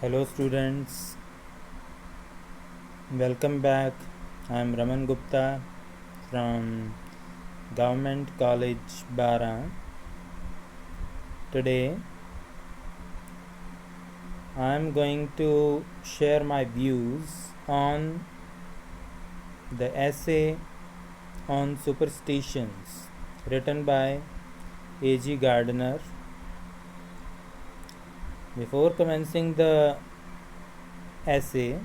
Hello students, welcome back. I am Raman Gupta from Government College Bara. Today I am going to share my views on the essay on superstitions written by A.G. Gardner. Before commencing the essay,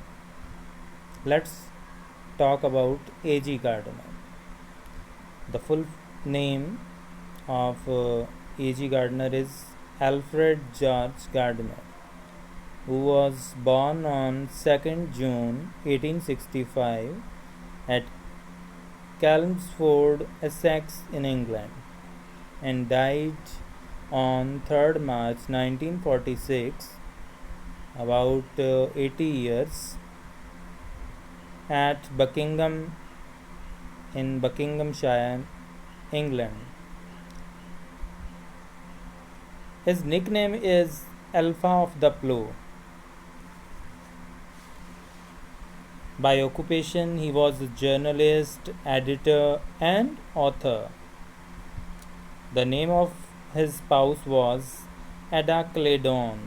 let's talk about A.G. Gardner. The full name of A.G. Gardner is Alfred George Gardner, who was born on 2nd June 1865 at Chelmsford, Essex in England, and died on 3rd March 1946, about 80 years, at Buckingham in Buckinghamshire, England. His nickname is Alpha of the Plough. By occupation, he was a journalist, editor, and author. The name of his spouse was Ada Claydon.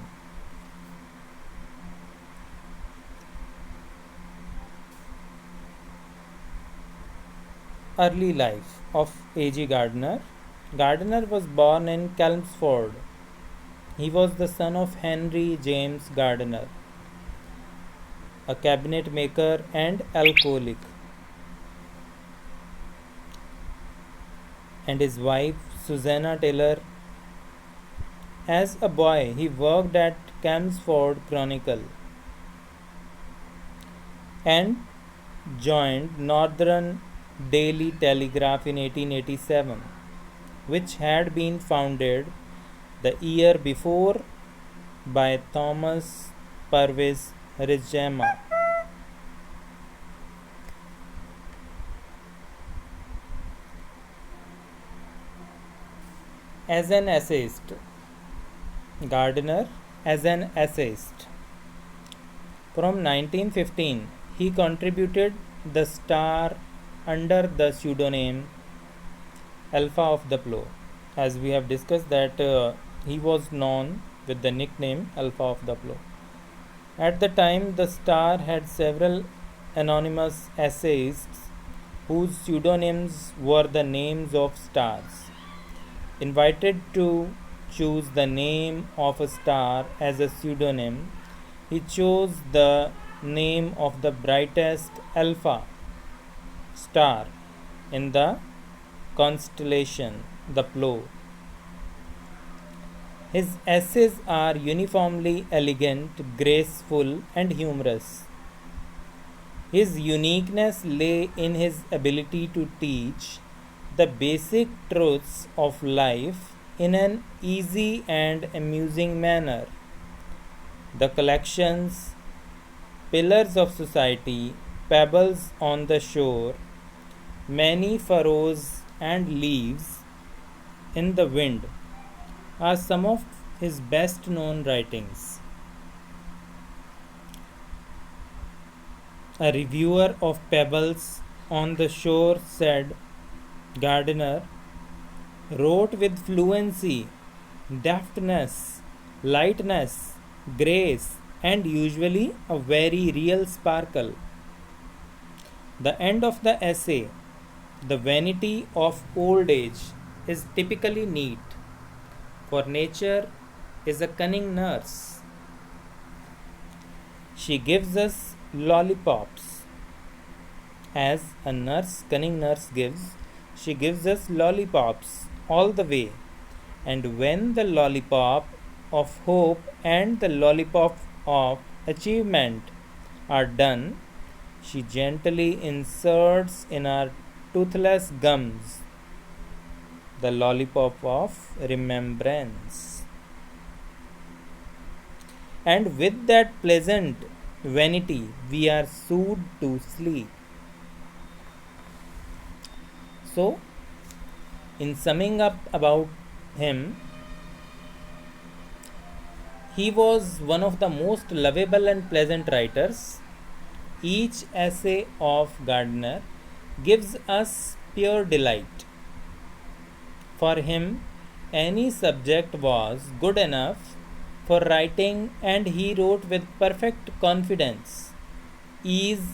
Early life of A.G. Gardner. Gardner was born in Chelmsford. He was the son of Henry James Gardner, a cabinet maker and alcoholic, and his wife Susanna Taylor. As a boy, he worked at Chelmsford Chronicle and joined Northern Daily Telegraph in 1887, which had been founded the year before by Thomas Purvis Rizema. As an essayist, Gardner as an essayist. From 1915, he contributed the Star under the pseudonym Alpha of the Plough. As we have discussed that he was known with the nickname Alpha of the Plough. At the time, the Star had several anonymous essayists whose pseudonyms were the names of stars. Invited to choose the name of a star as a pseudonym, he chose the name of the brightest Alpha star in the constellation, the Plough. His essays are uniformly elegant, graceful, and humorous. His uniqueness lay in his ability to teach the basic truths of life in an easy and amusing manner. The collections, Pillars of Society, Pebbles on the Shore, Many Furrows and Leaves in the Wind are some of his best known writings. A reviewer of Pebbles on the Shore said Gardner wrote with fluency, deftness, lightness, grace, and usually a very real sparkle. The end of the essay, The Vanity of Old Age, is typically neat, for nature is a cunning nurse. She gives us lollipops. As a cunning nurse gives, she gives us lollipops all the way. And when the lollipop of hope and the lollipop of achievement are done, she gently inserts in our toothless gums the lollipop of remembrance. And with that pleasant vanity, we are soothed to sleep. So, in summing up about him, He was one of the most lovable and pleasant writers. Each essay of Gardner gives us pure delight. For him, any subject was good enough for writing, and he wrote with perfect confidence, ease,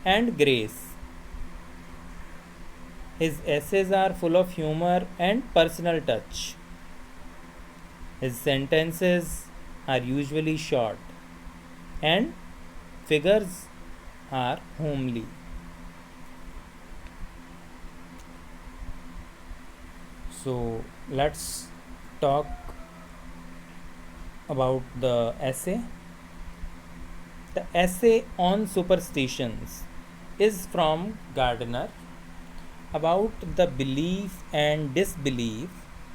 and grace. His essays are full of humor and personal touch. His sentences are usually short, and figures are homely. So let's talk about the essay. The essay on superstitions is from Gardner about the belief and disbelief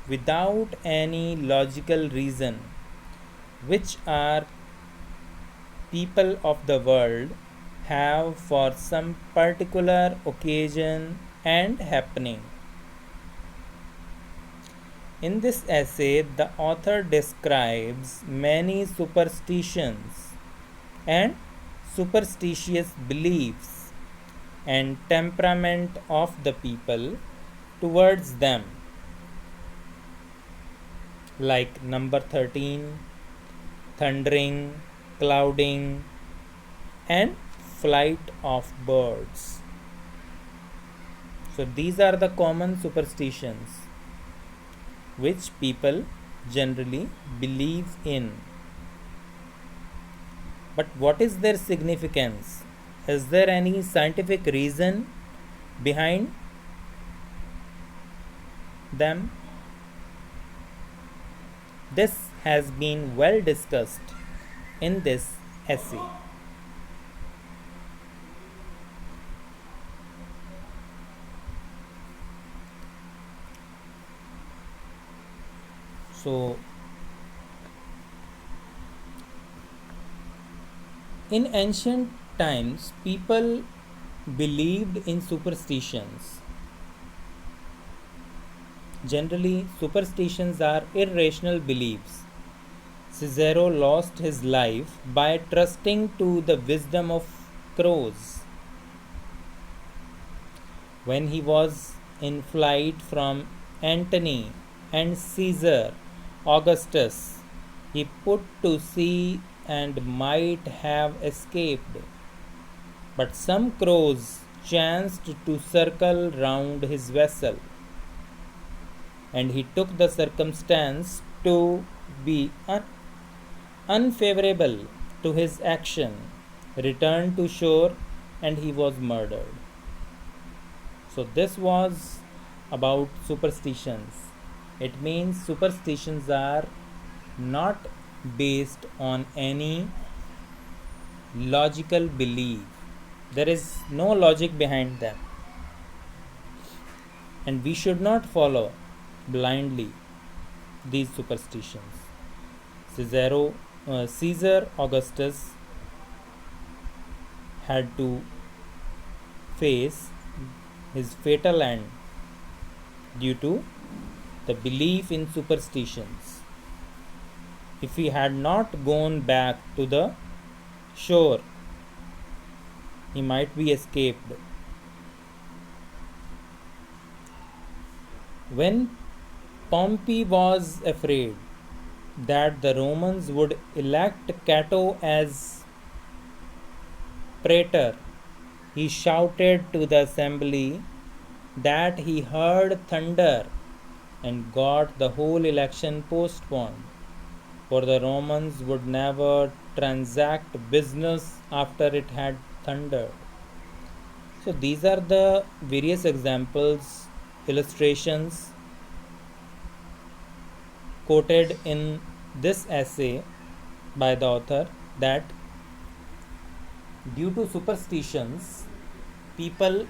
without any logical reason, which our people of the world have for some particular occasion and happening. In this essay, the author describes many superstitions and superstitious beliefs and temperament of the people towards them, like number 13, thundering, clouding, and flight of birds. So, these are the common superstitions which people generally believe in. But what is their significance? Is there any scientific reason behind them? This has been well discussed in this essay. So, in ancient times, people believed in superstitions. Generally, superstitions are irrational beliefs. Cicero lost his life by trusting to the wisdom of crows. When he was in flight from Antony and Caesar Augustus, he put to sea and might have escaped. But some crows chanced to circle round his vessel, and he took the circumstance to be unfavorable to his action, returned to shore, and he was murdered. So, this was about superstitions. It means superstitions are not based on any logical belief. There is no logic behind them, and we should not follow blindly these superstitions. Caesar Augustus had to face his fatal end due to the belief in superstitions. If he had not gone back to the shore, he might be escaped. When Pompey was afraid that the Romans would elect Cato as praetor, he shouted to the assembly that he heard thunder and got the whole election postponed, for the Romans would never transact business after it had thundered. So, these are the various examples, illustrations quoted in this essay by the author, that due to superstitions, people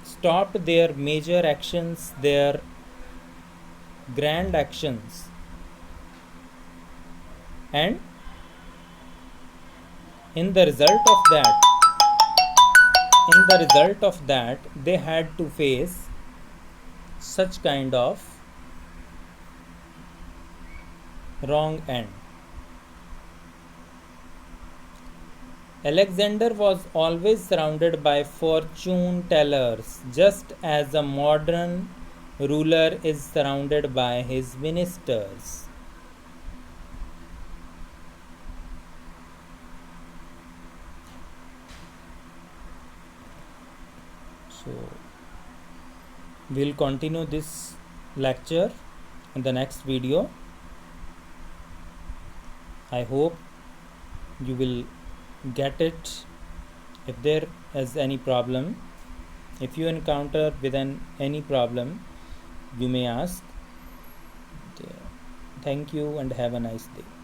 stopped their major actions, their grand actions, and in the result of that they had to face such kind of Wrong end. Alexander was always surrounded by fortune tellers, just as a modern ruler is surrounded by his ministers. So, we'll continue this lecture in the next video. I hope you will get it. If there is any problem, if you encounter with any problem, you may ask. Thank you and have a nice day.